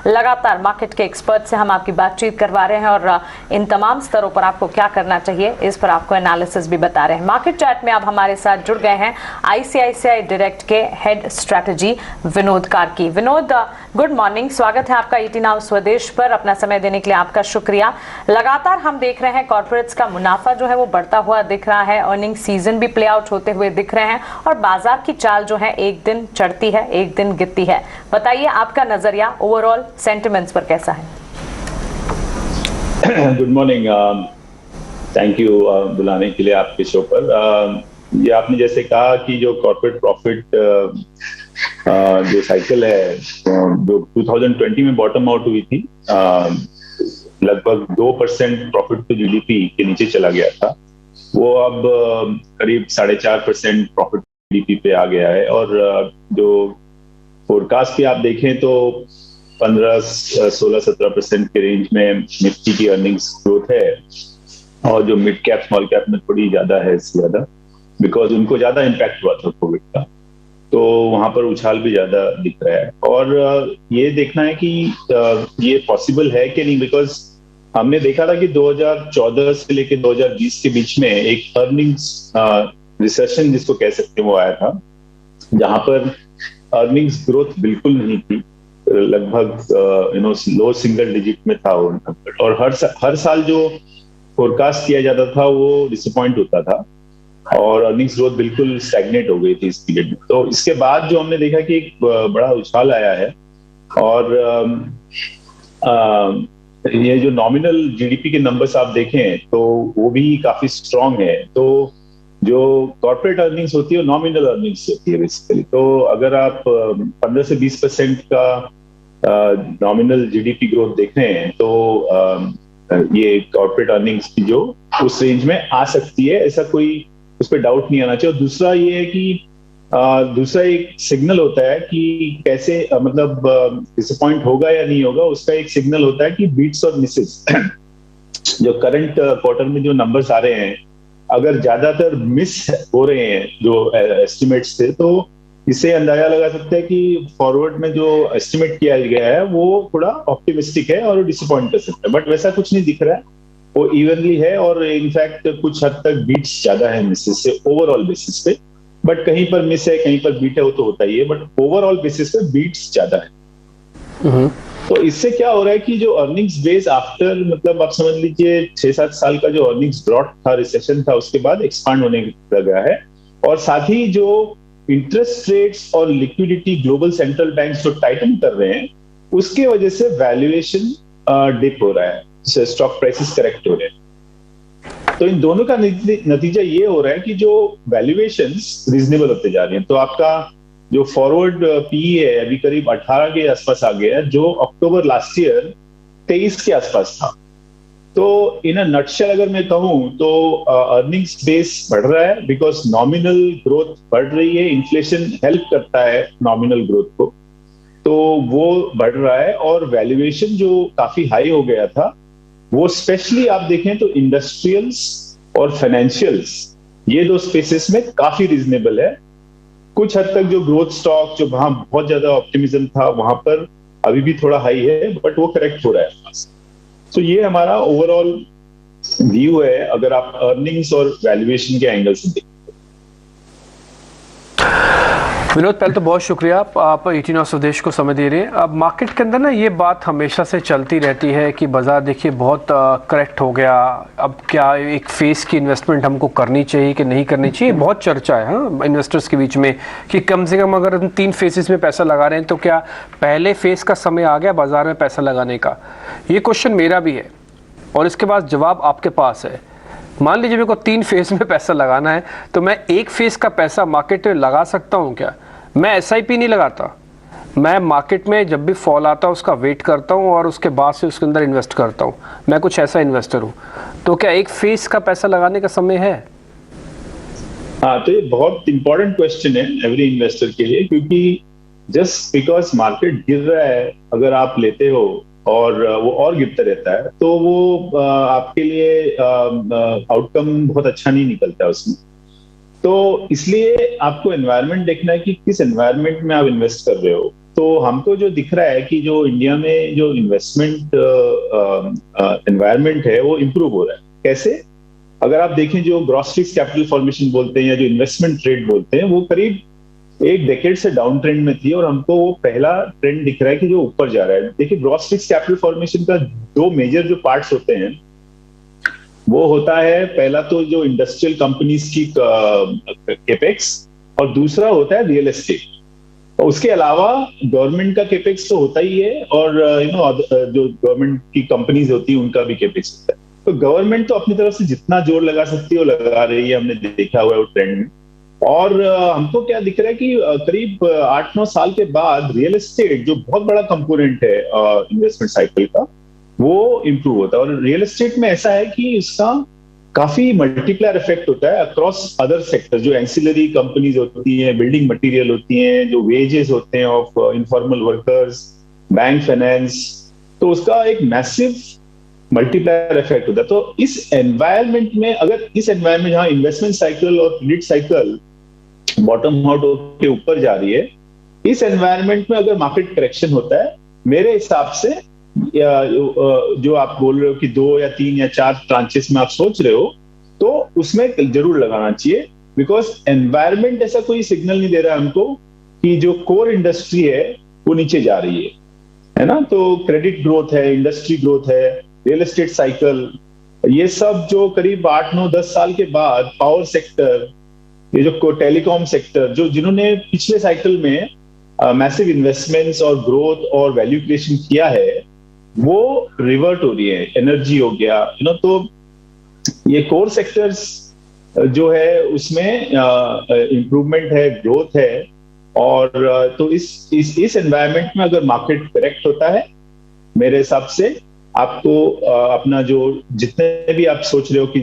लगातार मार्केट के एक्सपर्ट से हम आपकी बातचीत करवा रहे हैं और इन तमाम स्तरों पर आपको क्या करना चाहिए इस पर आपको एनालिसिस भी बता रहे हैं। मार्केट चैट में अब हमारे साथ जुड़ गए हैं आईसीआईसीआई डायरेक्ट के head strategy Vinod Karki. Vinod, good morning, स्वागत है आपका ईटी नाउ स्वदेश पर। अपना समय देने के लिए आपका शुक्रिया। लगातार हम देख रहे हैं कॉर्पोरेट्स का मुनाफा जो है वो बढ़ता हुआ दिख रहा है, अर्निंग सीजन भी प्ले आउट होते हुए दिख रहे हैं और बाजार की चाल जो है एक दिन चढ़ती है एक दिन गिरती है। बताइए आपका नजरिया ओवरऑल सेंटिमेंट्स पर कैसा है? गुड मॉर्निंग, थैंक यू बुलाने के लिए आपके शो पर। ये आपने जैसे कहा कि जो कॉर्पोरेट प्रॉफिट जो साइकिल है जो 2020 में बॉटम आउट हुई थी, लगभग 2% प्रॉफिट टू जीडीपी के नीचे चला गया था, वो अब करीब 4.5% प्रॉफिट जीडीपी पे आ गया है। और जो फोरकास्ट भी आप देखें तो 15, 16, 17% के रेंज में निफ्टी की अर्निंग्स ग्रोथ है और जो मिड कैप स्मॉल कैप में थोड़ी ज्यादा है, इससे ज्यादा, बिकॉज उनको ज्यादा इम्पैक्ट हुआ था कोविड का, तो वहां पर उछाल भी ज्यादा दिख रहा है। और ये देखना है कि ये पॉसिबल है कि नहीं, बिकॉज हमने देखा था कि 2014 से लेकर 2020 के बीच में एक अर्निंग्स रिसेशन जिसको कह सकते हैं वो आया था, जहां पर अर्निंग्स ग्रोथ बिल्कुल नहीं थी, लगभग लो सिंगल डिजिट में था वो नंबर, और हर साल जो फोरकास्ट किया जाता था वो डिसअपॉइंट होता था और अर्निंग्स ग्रोथ बिल्कुल स्टैग्नेट हो गई थी इस पीरियड में। तो इसके बाद जो हमने देखा कि एक बड़ा उछाल आया है और ये जो नॉमिनल जीडीपी के नंबर्स आप देखें तो वो भी काफी स्ट्रांग है। तो जो कॉर्पोरेट अर्निंग्स होती है वो नॉमिनल अर्निंग्स होती है बेसिकली। तो अगर आप 15 से 20% का नॉमिनल जीडीपी ग्रोथ देख रहे हैं तो ये कॉर्पोरेट अर्निंग्स की जो उस रेंज में आ सकती है, ऐसा कोई उस पर डाउट नहीं आना चाहिए। और दूसरा ये है कि दूसरा एक सिग्नल होता है कि कैसे मतलब डिसअपॉइंट होगा या नहीं होगा, उसका एक सिग्नल होता है कि बीट्स और मिसेस। जो करंट क्वार्टर में जो नंबर्स आ रहे हैं, अगर ज्यादातर मिस हो रहे हैं जो एस्टिमेट्स थे, तो इससे अंदाजा लगा सकते हैं कि फॉरवर्ड में जो एस्टिमेट किया गया है वो थोड़ा ऑप्टिमिस्टिक है और डिसअपॉइंट कर सकता है। बट वैसा कुछ नहीं दिख रहा है, वो इवनली है और इनफैक्ट कुछ हद तक बीट्स ज्यादा है मिसेस से ओवरऑल बेसिस पे। बट कहीं पर मिस है कहीं पर बीट है, वो तो होता ही है, बट ओवरऑल बेसिस पे बीट्स ज्यादा है। तो इससे क्या हो रहा है कि जो अर्निंग्स बेस आफ्टर, मतलब आप समझ लीजिए 6-7 साल का जो अर्निंग्स ड्रॉट था, रिसेशन था, उसके बाद एक्सपांड होने लगा है। और साथ ही जो इंटरेस्ट रेट्स और लिक्विडिटी ग्लोबल सेंट्रल बैंक जो टाइटन कर रहे हैं, उसके वजह से वैल्यूएशन डिप हो रहा है, स्टॉक प्राइसेस करेक्ट हो रहे हैं। तो इन दोनों का नतीजा ये हो रहा है कि जो वैल्यूएशंस रीजनेबल होते जा रही हैं। तो आपका जो फॉरवर्ड पीई है अभी करीब 18 के आसपास आ गया है, जो अक्टूबर लास्ट ईयर 23 के आसपास था। तो इन अ नटशेल अगर मैं कहूं तो अर्निंग्स बेस बढ़ रहा है बिकॉज नॉमिनल ग्रोथ बढ़ रही है, इन्फ्लेशन हेल्प करता है नॉमिनल ग्रोथ को, तो वो बढ़ रहा है। और वैल्यूएशन जो काफी हाई हो गया था वो स्पेशली आप देखें तो इंडस्ट्रियल्स और फाइनेंशियल्स, ये दो स्पेसेस में काफी रीजनेबल है। कुछ हद तक जो ग्रोथ स्टॉक जो वहां बहुत ज्यादा ऑप्टिमिज्म था वहां पर अभी भी थोड़ा हाई है, बट वो करेक्ट हो रहा है। तो ये हमारा ओवरऑल व्यू है अगर आप अर्निंग्स और वैल्यूएशन के एंगल से देखें। विनोद, पहले तो बहुत शुक्रिया, आप ईटी नाउ स्वदेश को समय दे रहे हैं। अब मार्केट के अंदर ना ये बात हमेशा से चलती रहती है कि बाजार देखिए बहुत करेक्ट हो गया, अब क्या एक फेस की इन्वेस्टमेंट हमको करनी चाहिए कि नहीं करनी चाहिए, बहुत चर्चा है हाँ इन्वेस्टर्स के बीच में कि कम से कम अगर हम 3 फेसेस में पैसा लगा रहे हैं तो क्या पहले फेस का समय आ गया बाजार में पैसा लगाने का? ये क्वेश्चन मेरा भी है और इसके बाद जवाब आपके पास है। मान लीजिए मेरे को 3 फेज में पैसा लगाना है तो मैं एक फेज का पैसा मार्केट में लगा सकता हूं क्या? मैं एसआईपी नहीं लगाता, मैं मार्केट में जब भी फॉल आता है उसका वेट करता हूं और उसके बाद से उसके अंदर इन्वेस्ट करता हूं। मैं कुछ ऐसा इन्वेस्टर हूं। तो क्या एक फेज का पैसा लगाने का समय है? हाँ, तो ये बहुत इंपॉर्टेंट क्वेश्चन है एवरी इन्वेस्टर के लिए, क्योंकि जस्ट बिकॉज मार्केट गिर रहा है अगर आप लेते हो और वो और गिरता रहता है तो वो आपके लिए आउटकम बहुत अच्छा नहीं निकलता है उसमें। तो इसलिए आपको एनवायरनमेंट देखना है कि किस एनवायरनमेंट में आप इन्वेस्ट कर रहे हो। तो हमको जो दिख रहा है कि जो इंडिया में जो इन्वेस्टमेंट एनवायरनमेंट है वो इम्प्रूव हो रहा है। कैसे? अगर आप देखें जो ग्रॉस फिक्स्ड कैपिटल फॉर्मेशन बोलते हैं या जो इन्वेस्टमेंट रेट बोलते हैं, वो करीब एक डेकेड से डाउन ट्रेंड में थी, और हमको वो पहला ट्रेंड दिख रहा है कि जो ऊपर जा रहा है। देखिए, ग्रॉस फिक्स्ड कैपिटल फॉर्मेशन का दो मेजर जो पार्ट्स होते हैं, वो होता है पहला तो जो इंडस्ट्रियल कंपनीज की केपेक्स, और दूसरा होता है रियल एस्टेट। और उसके अलावा गवर्नमेंट का केपेक्स तो होता ही है, और जो गवर्नमेंट की कंपनीज होती है उनका भी केपेक्स होता है। तो गवर्नमेंट तो अपनी तरफ से जितना जोर लगा सकती है वो लगा रही है, हमने देखा हुआ है वो ट्रेंड में। और हमको क्या दिख रहा है कि करीब 8-9 साल के बाद रियल एस्टेट, जो बहुत बड़ा कंपोनेंट है इन्वेस्टमेंट साइकिल का, वो इम्प्रूव होता है। और रियल एस्टेट में ऐसा है कि इसका काफी मल्टीप्लायर इफेक्ट होता है अक्रॉस अदर सेक्टर। जो एंसिलरी कंपनीज होती हैं, बिल्डिंग मटेरियल होती हैं, जो वेजेस होते हैं of informal workers, bank finance, तो उसका एक मैसिव मल्टीप्लायर इफेक्ट होता है। तो इस एनवायरनमेंट में, अगर इस एनवायरनमेंट जहां इन्वेस्टमेंट साइकिल और क्रेडिट साइकिल बॉटम आउट के ऊपर जा रही है, इस एनवायरनमेंट में अगर मार्केट करेक्शन होता है, मेरे हिसाब से जो आप बोल रहे हो कि 2 या 3 या 4 ट्रांचेस में आप सोच रहे हो, तो उसमें जरूर लगाना चाहिए। बिकॉज एनवायरनमेंट ऐसा कोई सिग्नल नहीं दे रहा है हमको कि जो कोर इंडस्ट्री है वो नीचे जा रही है ना। तो क्रेडिट ग्रोथ है, इंडस्ट्री ग्रोथ है, रियल एस्टेट साइकिल, ये सब जो करीब 8-9-10 साल के बाद पावर सेक्टर, ये जो टेलीकॉम सेक्टर, जो जिन्होंने पिछले साइकिल में मैसिव इन्वेस्टमेंट्स और ग्रोथ और वैल्यू क्रिएशन किया है, वो रिवर्ट हो रही है। एनर्जी हो गया, तो ये कोर सेक्टर्स जो है उसमें इंप्रूवमेंट है, ग्रोथ है। और तो इस एनवायरनमेंट में अगर मार्केट करेक्ट होता है, मेरे हिसाब से आपको अपना जो जितने भी आप सोच रहे हो कि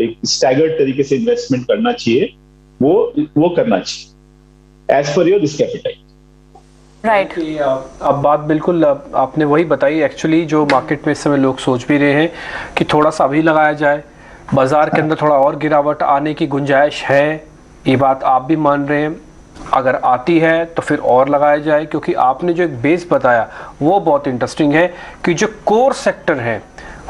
एक स्टैगर्ड तरीके से इन्वेस्टमेंट करना चाहिए, वो करना चाहिए as per your risk appetite. Right. अब बात बिल्कुल आपने वही बताई। एक्चुअली जो मार्केट में इस समय लोग सोच भी रहे हैं कि थोड़ा सा अभी लगाया जाए, बाजार के अंदर थोड़ा और गिरावट आने की गुंजाइश है, ये बात आप भी मान रहे हैं। अगर आती है तो फिर और लगाया जाए, क्योंकि आपने जो एक बेस बताया वो बहुत इंटरेस्टिंग है कि जो कोर सेक्टर है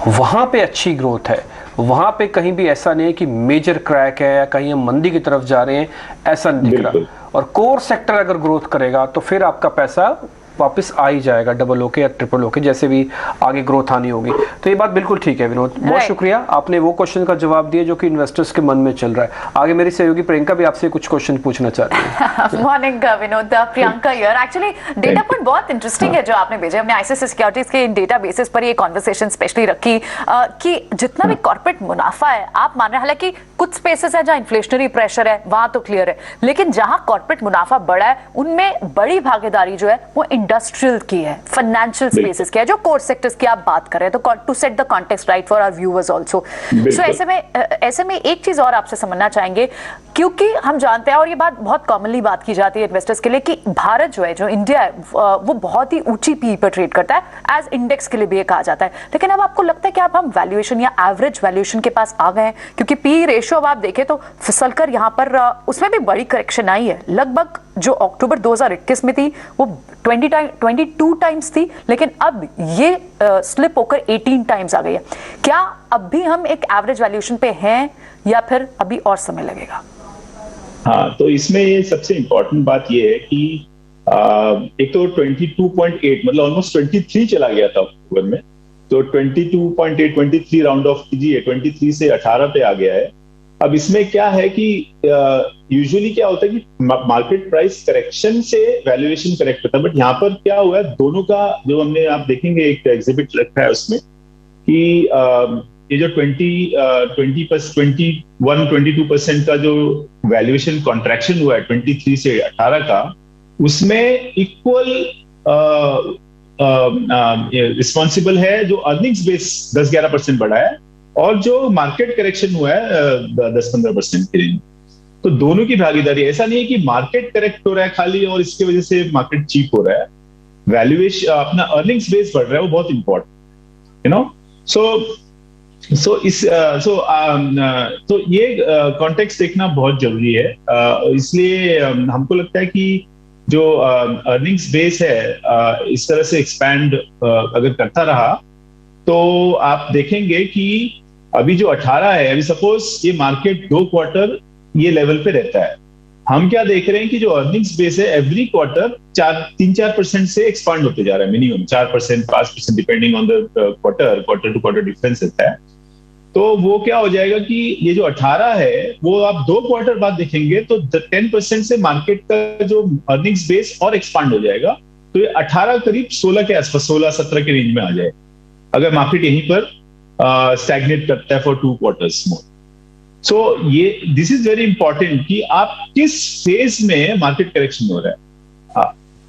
वहाँ पे अच्छी ग्रोथ है, वहाँ पे कहीं भी ऐसा नहीं है कि मेजर क्रैक है या कहीं हम मंदी की तरफ जा रहे हैं, ऐसा नहीं दिख रहा। और कोर सेक्टर अगर ग्रोथ करेगा तो फिर आपका पैसा वापस आ ही जाएगा, डबल होके या ट्रिपल होके, जैसे भी आगे ग्रोथ आनी होगी। तो ये बात बिल्कुल ठीक है विनोद, बहुत शुक्रिया, आपने वो क्वेश्चन का जवाब दिया जो कि इन्वेस्टर्स के मन में चल रहा है। आगे मेरी सहयोगी प्रियंका भी आपसे कुछ क्वेश्चन पूछना चाहती है। Morning Vinod, Priyanka here. Actually data point बहुत इंटरेस्टिंग है जो आपने भेजा। हमने आईसीआईसीआई सिक्योरिटीज के डेटा बेसिस पर ये कॉन्वर्सेशन स्पेशली रखी कि जितना भी कॉर्पोरेट मुनाफा है, आप मान रहे हैं, हालांकि कुछ स्पेसेस है जहां इन्फ्लेशनरी प्रेशर है, वहां तो क्लियर है, लेकिन जहां कॉर्पोरेट मुनाफा बढ़ा है उनमें बड़ी भागीदारी जो है वो इंडस्ट्रियल की है, फाइनेंशियल स्पेसेस की है, जो कोर सेक्टर्स की आप बात कर रहे हैं। तो to set the context right for our viewers also. So ऐसे में एक चीज और आपसे समझना चाहेंगे, क्योंकि हम जानते हैं और ये बात बहुत कॉमनली बात की जाती है इन्वेस्टर्स के लिए कि भारत जो है, जो इंडिया है, वो बहुत ही ऊंची पी पर ट्रेड करता है, एज इंडेक्स के लिए भी कहा जाता है। लेकिन अब आपको लगता है कि अब हम वैल्यूएशन या एवरेज वैल्यूएशन के पास आ गए हैं? क्योंकि पी रेशियो अब आप देखें तो फिसलकर यहाँ पर उसमें भी बड़ी करेक्शन आई है। लगभग जो अक्टूबर 2021 में थी वो 22 टाइम्स थी, लेकिन अब ये स्लिप होकर 18 टाइम्स आ गई है। क्या अब भी हम एक एवरेज वैल्यूएशन पे हैं या फिर अभी और समय लगेगा? हाँ, तो इसमें ये सबसे इंपॉर्टेंट बात ये है कि एक तो 22.8 मतलब ऑलमोस्ट 23 चला गया था अक्टूबर में, तो 22.8 23 राउंड ऑफ कीजिए, 23 से 18 पे आ गया है। अब इसमें क्या है कि यूजुअली क्या होता है कि मार्केट प्राइस करेक्शन से वैल्यूएशन करेक्ट होता है, बट यहाँ पर क्या हुआ है, दोनों का जो हमने आप देखेंगे एक एग्जिबिट रखा है उसमें कि ये जो 21-22% का जो वैल्यूएशन कॉन्ट्रैक्शन हुआ है 23 से 18 का, उसमें इक्वल रिस्पॉन्सिबल है जो अर्निंग्स बेस 10-11% बढ़ा है और जो मार्केट करेक्शन हुआ है 10-15% के रेंज। तो दोनों की भागीदारी, ऐसा नहीं है कि मार्केट करेक्ट हो रहा है खाली और इसकी वजह से मार्केट चीप हो रहा है। वैल्यूएशन अपना अर्निंग्स बेस बढ़ रहा है, वो बहुत इंपॉर्टेंट, तो ये कॉन्टेक्स्ट देखना बहुत जरूरी है। इसलिए हमको लगता है कि जो अर्निंग्स बेस है इस तरह से एक्सपैंड अगर करता रहा तो आप देखेंगे कि अभी जो 18 है, अभी सपोज ये मार्केट 2 क्वार्टर ये लेवल पे रहता है, हम क्या देख रहे हैं कि जो अर्निंग्स बेस है एवरी क्वार्टर 3-4% से एक्सपांड होते जा रहा है, minimum 4%, 5% depending on the quarter to quarter difference रहता है। तो वो क्या हो जाएगा कि ये जो 18 है वो आप 2 क्वार्टर बाद देखेंगे तो 10% से मार्केट का जो अर्निंग्स बेस और एक्सपांड हो जाएगा, तो ये 18 करीब 16 के आसपास, 16-17 के रेंज में आ जाए अगर मार्केट यहीं पर स्टैग्नेट करता है फॉर 2 क्वार्टर्स मोर। सो ये दिस इज वेरी इंपॉर्टेंट कि आप किस फेज में मार्केट करेक्शन हो रहा है।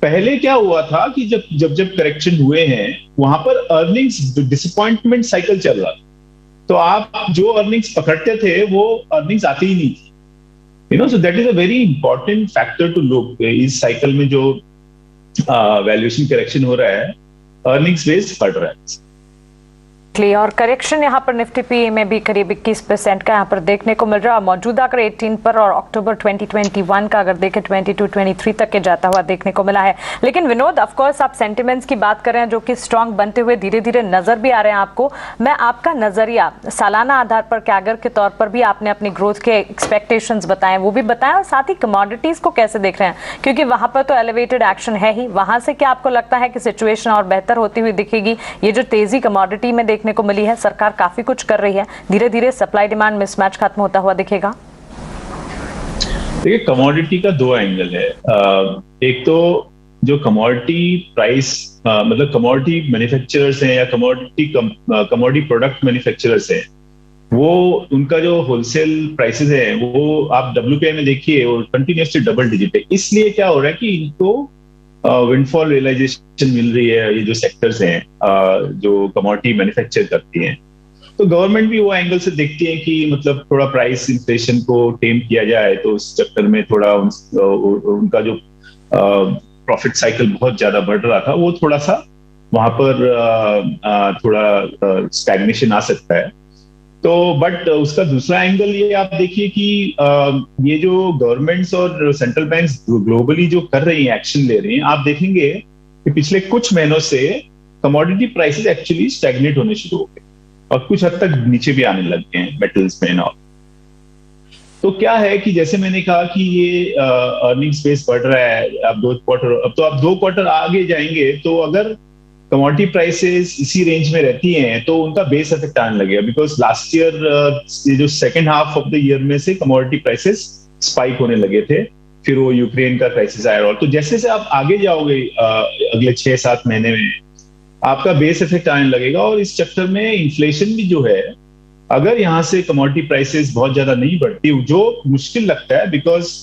पहले क्या हुआ था कि जब करेक्शन हुए हैं वहां पर अर्निंग्स डिसअपॉइंटमेंट साइकिल चल रहा था, तो आप जो अर्निंग्स पकड़ते थे वो अर्निंग्स आती ही नहीं थी, so that is a very important factor to look. इस साइकिल में जो वैल्यूएशन करेक्शन हो रहा है, अर्निंग्स बेस बढ़ रहा है और करेक्शन यहाँ पर निफ्टी पीई में भी करीब 21% का यहाँ पर देखने को मिल रहा है। मौजूदा अगर 18 पर और अक्टूबर 2021 का अगर देखें 22-23 तक के जाता हुआ देखने को मिला है। लेकिन विनोद, ऑफ कोर्स आप सेंटिमेंट्स की बात कर रहे हैं जो कि स्ट्रांग बनते हुए धीरे धीरे नजर भी आ रहे हैं आपको। मैं आपका नजरिया सालाना आधार पर कैगर के तौर पर भी आपने अपनी ग्रोथ के एक्सपेक्टेशंस बताएं, वो भी बताएं, और साथ ही कमोडिटीज को कैसे देख रहे हैं, क्योंकि वहां पर तो एलिवेटेड एक्शन है ही। वहां से क्या आपको लगता है कि सिचुएशन और बेहतर होती हुई दिखेगी? ये जो तेजी कमोडिटी में देखने को मिली है, सरकार काफी कुछ कर रही है, धीरे धीरे सप्लाई डिमांड मिसमैच खत्म होता हुआ दिखेगा। देखिए, कमोडिटी का 2 एंगल है। एक तो जो कमोडिटी प्राइस मतलब कमोडिटी मैन्युफैक्चरर्स हैं या कमोडिटी प्रोडक्ट मैन्युफैक्चरर्स हैं, वो उनका जो होलसेल प्राइसेस है वो आप WPI में देखिए वो कंटिन्यूसली डबल डिजिट है। इसलिए क्या हो रहा है कि इनको विंडफॉल रियलाइजेशन मिल रही है। ये जो सेक्टर्स हैं जो कमोडिटी मैन्युफैक्चर करती हैं, तो गवर्नमेंट भी वो एंगल से देखती है कि मतलब थोड़ा प्राइस इन्फ्लेशन को टेम किया जाए, तो उस चक्कर में थोड़ा उनका जो प्रॉफिट साइकिल बहुत ज्यादा बढ़ रहा था वो थोड़ा सा वहां पर थोड़ा स्टैग्नेशन आ सकता है। तो बट उसका दूसरा एंगल ये आप देखिए कि ये जो गवर्नमेंट्स और सेंट्रल बैंक्स ग्लोबली जो कर रही हैं, एक्शन ले रही हैं, आप देखेंगे कि पिछले कुछ महीनों से कमोडिटी प्राइसेस एक्चुअली स्टैग्नेट होने शुरू हो गए और कुछ हद तक नीचे भी आने लग गए हैं मेटल्स में और। तो क्या है कि जैसे मैंने कहा कि ये अर्निंग्स बेस बढ़ रहा है, अब 2 क्वार्टर आगे जाएंगे तो अगर कमोडिटी प्राइसेस इसी रेंज में रहती हैं तो उनका बेस इफेक्ट आने लगेगा, बिकॉज लास्ट ईयर जो second half of the year में से कमोडिटी प्राइसेस स्पाइक होने लगे थे, फिर वो यूक्रेन का क्राइसिस आया, और तो जैसे से आप आगे जाओगे अगले 6-7 महीने में आपका बेस इफेक्ट आने लगेगा। और इस चक्कर में इन्फ्लेशन भी जो है, अगर यहाँ से कमोडिटी प्राइसेस बहुत ज्यादा नहीं बढ़ती, जो मुश्किल लगता है बिकॉज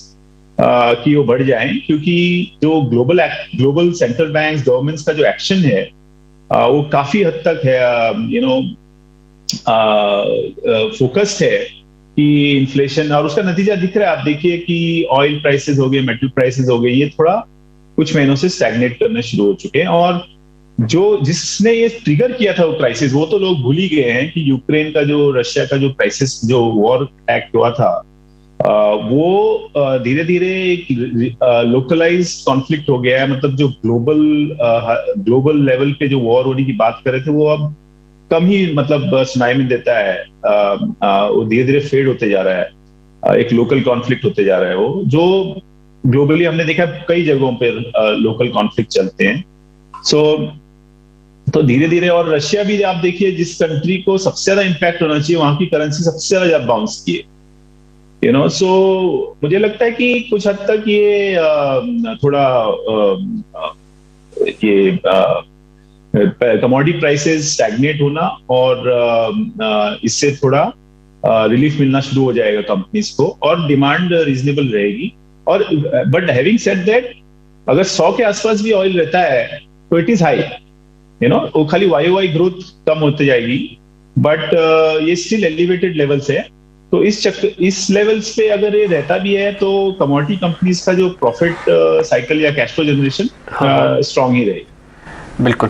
कि वो बढ़ जाएं, क्योंकि जो ग्लोबल सेंट्रल बैंक्स गवर्नमेंट्स का जो एक्शन है वो काफी हद तक है फोकस्ड है कि इन्फ्लेशन, और उसका नतीजा दिख रहा है। आप देखिए कि ऑयल प्राइसेस हो गए, मेटल प्राइसेस हो गए, ये थोड़ा कुछ महीनों से स्टैग्नेट करना शुरू हो चुके हैं। और जिसने ये ट्रिगर किया था वो क्राइसिस, वो तो लोग भूल ही गए हैं कि यूक्रेन का जो रशिया का जो क्राइसिस, जो वॉर एक्ट हुआ था, वो धीरे धीरे एक लोकलाइज कॉन्फ्लिक्ट हो गया है। मतलब जो ग्लोबल लेवल पे जो वॉर होने की बात कर रहे थे वो अब कम ही मतलब सुनाई में देता है, वो धीरे धीरे फेड होते जा रहा है, एक लोकल कॉन्फ्लिक्ट होते जा रहा है। वो जो ग्लोबली हमने देखा कई जगहों पे लोकल कॉन्फ्लिक्ट चलते हैं। तो धीरे धीरे, और रशिया भी आप देखिए जिस कंट्री को सबसे ज्यादा इंपैक्ट होना चाहिए, वहां की करेंसी सबसे ज्यादा बाउंस की है, सो मुझे लगता है कि कुछ हद तक ये थोड़ा ये कमोडिटी प्राइसेस स्टैग्नेट होना और इससे थोड़ा रिलीफ मिलना शुरू हो जाएगा कंपनीज को, और डिमांड रीजनेबल रहेगी। और बट हैविंग सेड दैट, अगर 100 के आसपास भी ऑयल रहता है तो इट इज हाई, वो खाली YOY ग्रोथ कम होती जाएगी, बट ये स्टिल एलिवेटेड लेवल्स है। तो इस लेवल्स पे अगर ये रहता भी है तो कमोडिटी कंपनीज का जो प्रॉफिट साइकिल या कैश फ्लो जनरेशन स्ट्रांग ही रहेगी। बिल्कुल।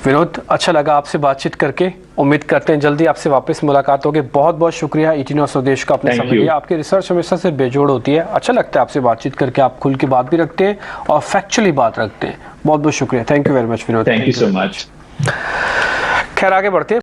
विनोद, अच्छा लगा आपसे बातचीत करके। उम्मीद करते हैं जल्दी आपसे वापस मुलाकात होगी। बहुत बहुत शुक्रिया ET9 स्वदेश का अपने समय दिया। आपकी रिसर्च हमेशा से बेजोड़ होती है, अच्छा लगता है आपसे बातचीत करके। आप खुल के बात भी रखते हैं और फैक्चुअली बात रखते हैं। बहुत बहुत शुक्रिया। Thank you very much Vinod. Thank you so much. खैर आगे बढ़ते हैं।